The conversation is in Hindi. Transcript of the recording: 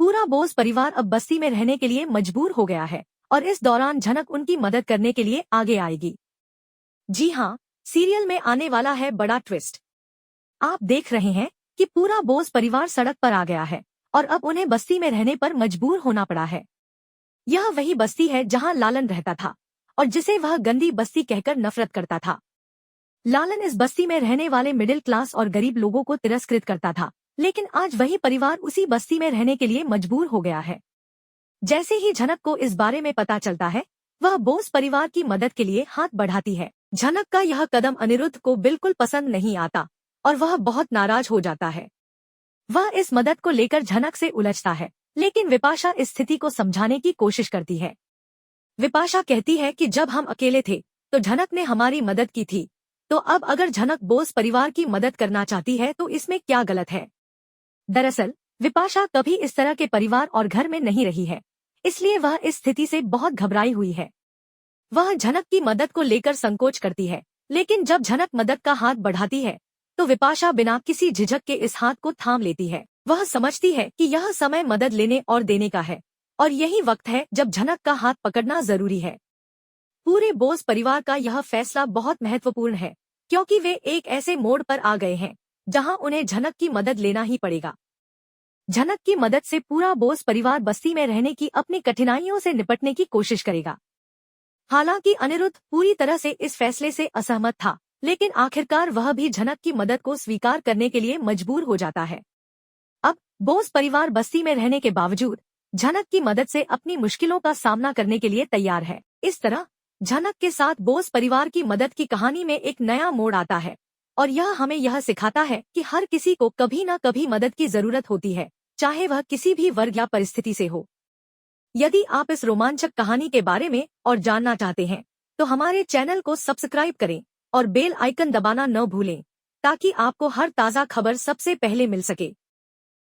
पूरा बोस परिवार अब बस्ती में रहने के लिए मजबूर हो गया है और इस दौरान झनक उनकी मदद करने के लिए आगे आएगी। जी हाँ, सीरियल में आने वाला है बड़ा ट्विस्ट। आप देख रहे हैं कि पूरा बोस परिवार सड़क पर आ गया है और अब उन्हें बस्ती में रहने पर मजबूर होना पड़ा है। यह वही बस्ती है जहां लालन रहता था और जिसे वह गंदी बस्ती कहकर नफरत करता था। लालन इस बस्ती में रहने वाले मिडिल क्लास और गरीब लोगों को तिरस्कृत करता था, लेकिन आज वही परिवार उसी बस्ती में रहने के लिए मजबूर हो गया है। जैसे ही झनक को इस बारे में पता चलता है, वह बोस परिवार की मदद के लिए हाथ बढ़ाती है। झनक का यह कदम अनिरुद्ध को बिल्कुल पसंद नहीं आता और वह बहुत नाराज हो जाता है। वह इस मदद को लेकर झनक से उलझता है, लेकिन विपाशा इस स्थिति को समझाने की कोशिश करती है। विपाशा कहती है कि जब हम अकेले थे तो झनक ने हमारी मदद की थी, तो अब अगर झनक बोस परिवार की मदद करना चाहती है तो इसमें क्या गलत है। दरअसल विपाशा कभी इस तरह के परिवार और घर में नहीं रही है, इसलिए वह इस स्थिति से बहुत घबराई हुई है। वह झनक की मदद को लेकर संकोच करती है, लेकिन जब झनक मदद का हाथ बढ़ाती है तो विपाशा बिना किसी झिझक के इस हाथ को थाम लेती है। वह समझती है कि यह समय मदद लेने और देने का है और यही वक्त है जब झनक का हाथ पकड़ना जरूरी है। पूरे बोस परिवार का यह फैसला बहुत महत्वपूर्ण है, क्योंकि वे एक ऐसे मोड़ पर आ गए हैं जहां उन्हें झनक की मदद लेना ही पड़ेगा। झनक की मदद से पूरा बोस परिवार बस्ती में रहने की अपनी कठिनाइयों से निपटने की कोशिश करेगा। हालांकि अनिरुद्ध पूरी तरह से इस फैसले से असहमत था, लेकिन आखिरकार वह भी झनक की मदद को स्वीकार करने के लिए मजबूर हो जाता है। अब बोस परिवार बस्ती में रहने के बावजूद झनक की मदद से अपनी मुश्किलों का सामना करने के लिए तैयार है। इस तरह झनक के साथ बोस परिवार की मदद की कहानी में एक नया मोड़ आता है और यह हमें यह सिखाता है कि हर किसी को कभी न कभी मदद की जरूरत होती है, चाहे वह किसी भी वर्ग या परिस्थिति से हो। यदि आप इस रोमांचक कहानी के बारे में और जानना चाहते हैं तो हमारे चैनल को सब्सक्राइब करें और बेल आइकन दबाना न भूलें, ताकि आपको हर ताज़ा खबर सबसे पहले मिल सके।